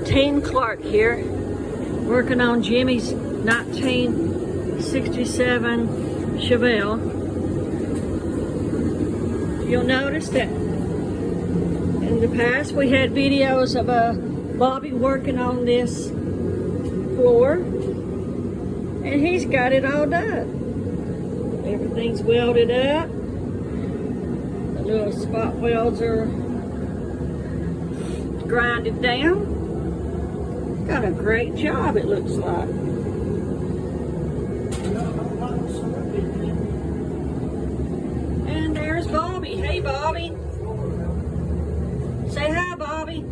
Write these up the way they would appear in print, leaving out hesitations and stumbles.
Teen Clark here, working on Jimmy's 1967 Chevelle. You'll notice that in the past we had videos of Bobby working on this floor, and he's got it all done. Everything's welded up. The little spot welds are grinded down. Got a great job, it looks like. And there's Bobby. Hey, Bobby. Say hi, Bobby.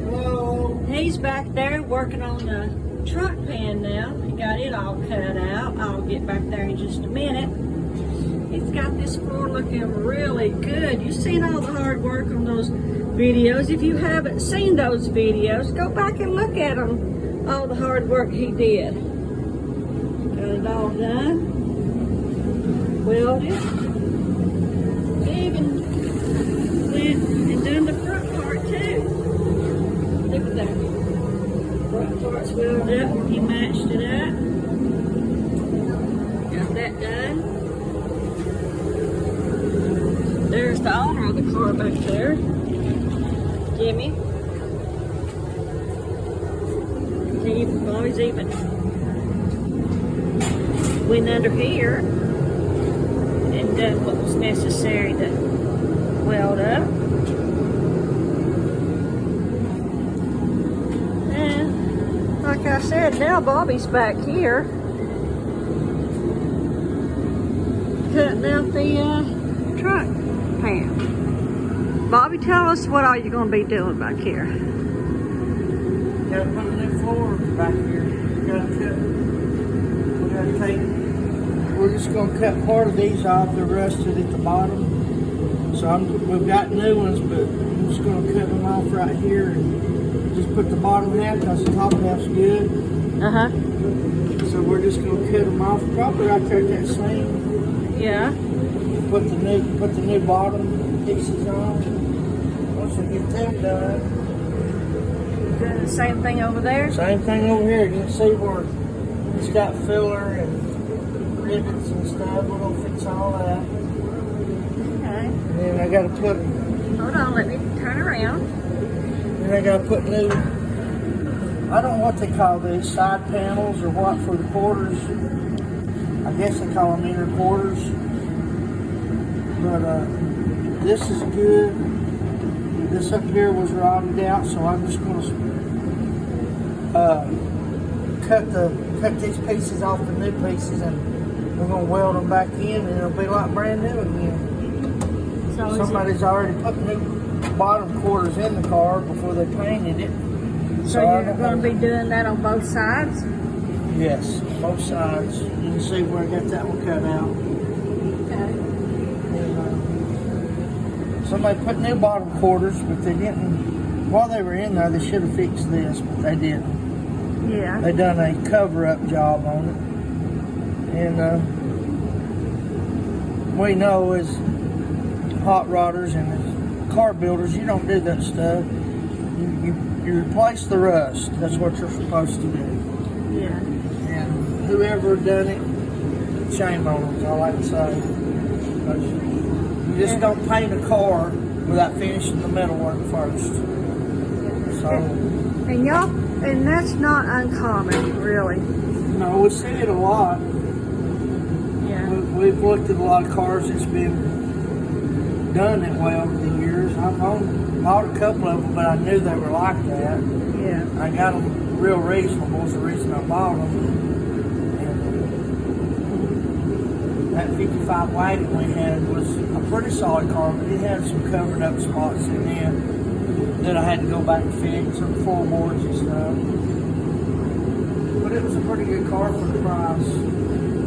Hello. He's back there working on the truck pan now. He got it all cut out. I'll get back there in just a minute. He's got this floor looking really good. You've seen all the hard work on those videos. If you haven't seen those videos, go back and look at them. All the hard work he did. Got it all done. Welded. Even went and done the front part too. Look at that. Front part's welded up. He matched it up. Got that done. There's the owner of the car back there. Jimmy. Bobby's even went under here and done what was necessary to weld up. And like I said, now Bobby's back here cutting out the truck pan. Bobby, tell us what are you going to be doing back here? Got to put a new floor back here. We're just going to cut part of these off. The rusted at the bottom. So we've got new ones, but I'm just going to cut them off right here and just put the bottom half because the top half's good. So we're just going to cut them off, probably right there at that seam. Yeah. Put the new bottom pieces on. Once we get them done. Doing the same thing over there? Same thing over here. You can see where it's got filler and rivets and stuff. We're going to fix all that. Okay. And then I got to put... Hold on, let me turn around. Then I got to put new... I don't know what they call these, side panels or what for the quarters. I guess they call them inner quarters. But this is good. This up here was rotted out, so I'm just going to cut these pieces off the new pieces, and we're going to weld them back in, and it'll be like brand new again. So somebody's already put new bottom quarters in the car before they painted it. So you're going to be doing that on both sides? Yes, both sides. You can see where I got that one cut out. Okay. Somebody put new bottom quarters, but they didn't. While they were in there, they should have fixed this, but they didn't. Yeah. They done a cover-up job on it. And we know as hot rodders and as car builders, you don't do that stuff. You replace the rust. That's what you're supposed to do. Yeah. And whoever done it, shame on them, is all I can say. You just don't paint a car without finishing the metal work first. So, And that's not uncommon, really. no, we see it a lot. Yeah. We've looked at a lot of cars that's been done that way over the years. I've bought a couple of them, but I knew they were like that. Yeah. I got them real reasonable is the reason I bought them. And that 55 wagon we had was a pretty solid car, but it had some covered up spots in there that I had to go back and fix, some floorboards and stuff. But it was a pretty good car for the price.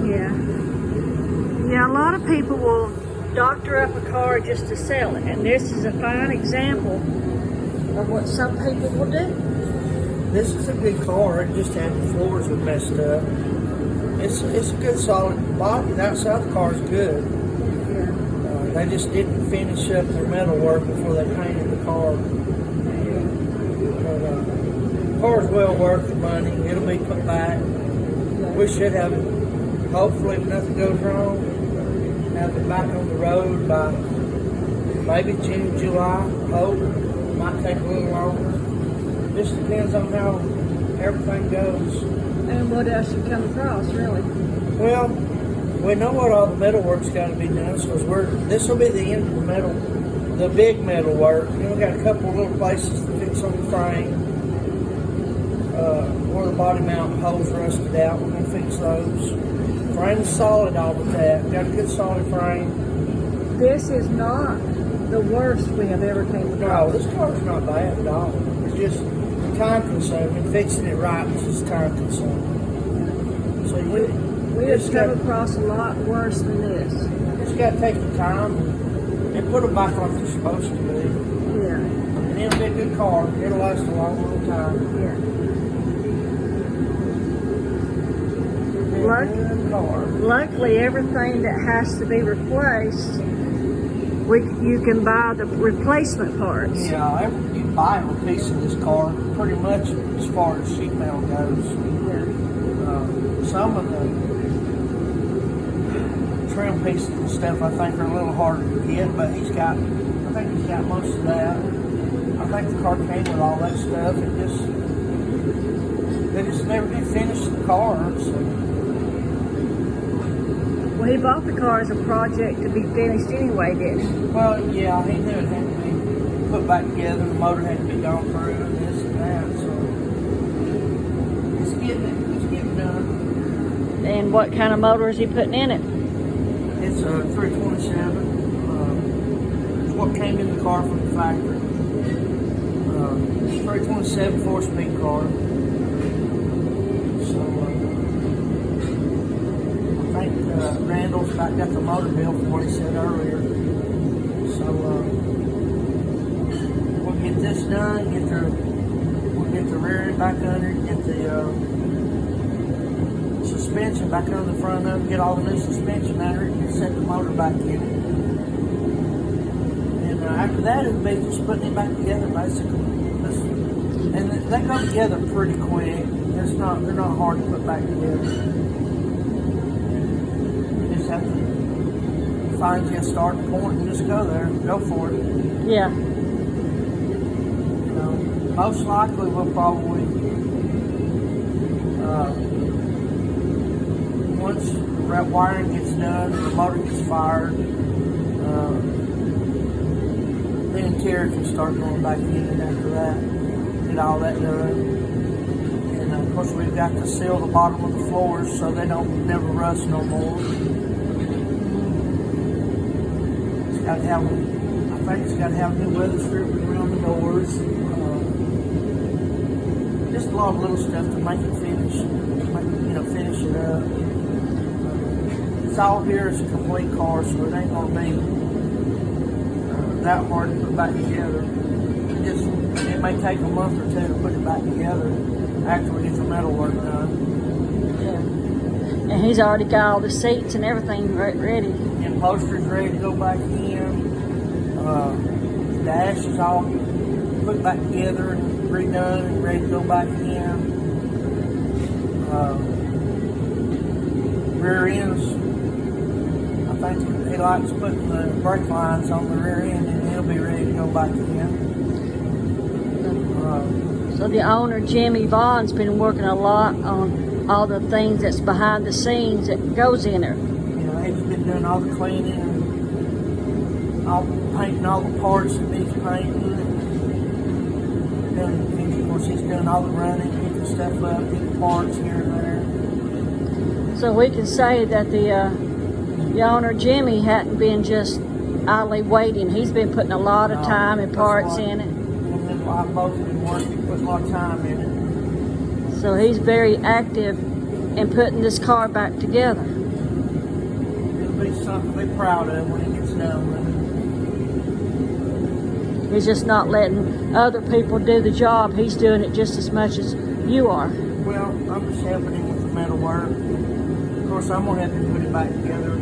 Yeah. Yeah, a lot of people will doctor up a car just to sell it, and this is a fine example of what some people will do. This is a good car. It just had the floors were messed up. It's a good solid body. The outside of the car is good. Yeah. They just didn't finish up their metal work before they painted the car. But, car's well worth the money. It'll be put back. We should have it, hopefully, if nothing goes wrong, have it back on the road by maybe June, July. Hope. Might take a little longer. Just depends on how everything goes. And what else you come across, really? Well, we know what all the metal work's got to be done, so this will be the end of the big metal work. You know, we got a couple of little places to fix on the frame. Where the body mount holes rusted out, we're gonna fix those. Frame is solid all the that. Got a good solid frame. This is not the worst we have ever came No, across. this car's not bad at all. It's just time consuming. Fixing it right is just time consuming. So We have come across a lot worse than this. just got to take the time and put them back like they're supposed to be. Yeah, And it'll be a good car. It'll last a long, long time. yeah. It'll be a good car. Luckily, everything that has to be replaced, you can buy the replacement parts. Yeah, you buy a piece of this car pretty much as far as sheet metal goes. Yeah. Some of the trim pieces and stuff I think are a little harder to get, but I think he's got most of that. I think the car came with all that stuff. They just never did finish the car. So. Well, he bought the car as a project to be finished anyway, didn't he? Well, yeah, he knew it had to be put back together. The motor had to be gone through and this and that. So it's getting done. And what kind of motor is he putting in it? It's a 327. It's what came in the car from the factory. 327 4-speed car. So I think Randall's about got the motor built from what he said earlier. So we'll get this done. We'll get the rear end back under. Get the suspension back under the front of it, get all the new suspension under it, and set the motor back in it. And after that, it'll be just putting it back together, basically. And they go together pretty quick. They're not hard to put back together. You just have to find you a starting point and just go there, go for it. Yeah. You know, most likely we'll probably. Once the wiring gets done, the motor gets fired, the interior can start going back in, and after that, get all that done. And of course, we've got to seal the bottom of the floors so they don't never rust no more. It's got to have, I think it's got to have new weather stripping around the doors. Just a lot of little stuff to make it finish, finish it up. It's all here is a complete car, so it ain't gonna be that hard to put back together. It may take a month or two to put it back together after we get the metal work done. Yeah. And he's already got all the seats and everything ready. The upholstery's ready to go back in. The dash is all put back together and redone and ready to go back in. Rear ends, I think he likes putting the brake lines on the rear end and it'll be ready to go back in. So the owner, Jimmy Vaughn's, been working a lot on all the things that's behind the scenes that goes in there. He's been doing all the cleaning and painting all the parts that needs painting. And of course, he's doing all the running, picking stuff up, getting parts here and there. So we can say that the owner, Jimmy, hadn't been just idly waiting. He's been putting a lot of time and parts in it. And then I've both been working, putting a lot of time in it. So he's very active in putting this car back together. It'll be something to be proud of when it gets done with it. He's just not letting other people do the job. He's doing it just as much as you are. Well, I'm just helping him with the metal work. Of course, I'm going to have to put it back together. I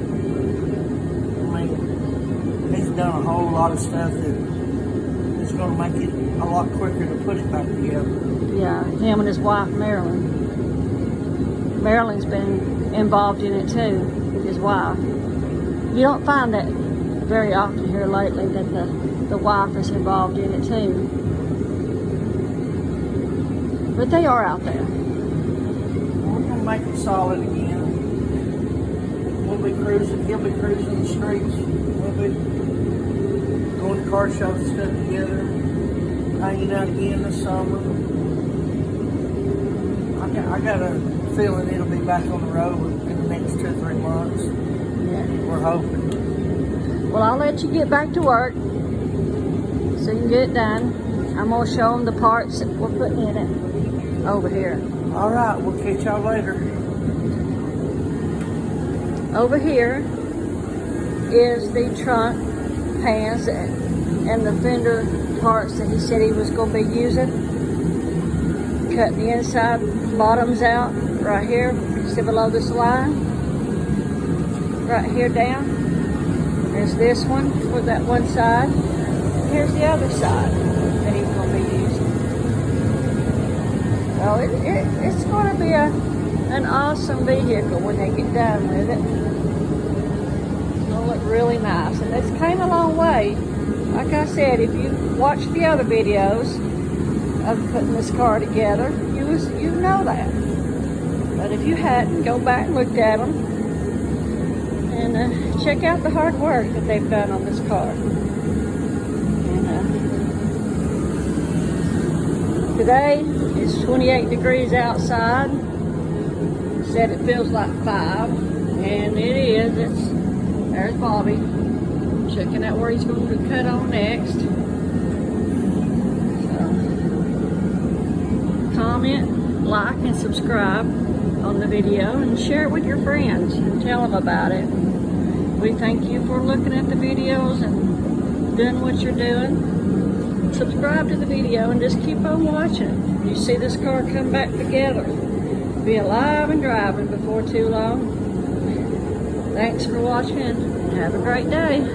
mean, he's done a whole lot of stuff that is going to make it a lot quicker to put it back together. Yeah, him and his wife Marilyn. Marilyn's been involved in it too, with his wife. You don't find that very often here lately, that the wife is involved in it too. But they are out there. We're gonna make it solid again. We'll be cruising, he'll be cruising the streets. We'll be going to car shows and stuff together, hanging out again this summer. I got a feeling it'll be back on the road in the next 2 or 3 months. Yeah. We're hoping. Well, I'll let you get back to work so you can get it done. I'm gonna show them the parts that we're putting in it over here. All right, we'll catch y'all later. Over here is the trunk pans and the fender parts that he said he was going to be using. Cut the inside bottoms out right here, see below this line. Right here down. There's this one for that one side. Here's the other side that he's going to be using. So it's going to be an awesome vehicle when they get done with it. It'll look really nice, and it's came a long way. Like I said, if you watch the other videos of putting this car together, you know that. But if you hadn't, go back and look at them and check out the hard work that they've done on this car. And today it's 28 degrees outside. Said it feels like 5, and it is. There's Bobby checking out where he's going to cut on next. So, comment, like, and subscribe on the video, and share it with your friends and tell them about it. We thank you for looking at the videos and doing what you're doing. Subscribe to the video and just keep on watching. You see this car come back together. Be alive and driving before too long. Thanks for watching and have a great day.